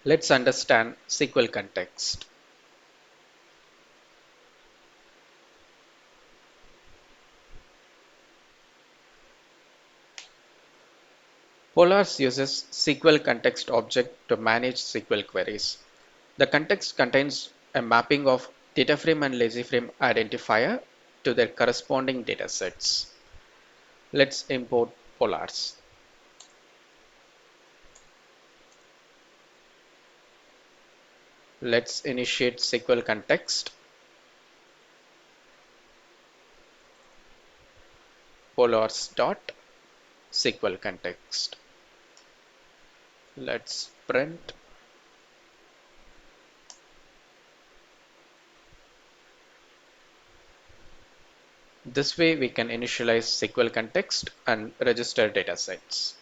Let's understand SQL context. Polars uses SQL context object to manage SQL queries. The context contains a mapping of data frame and lazy frame identifier to their corresponding datasets. Let's import polars. Let's initiate SQL context. Polars.SQL context. Let's print. This way we can initialize SQL context and register datasets.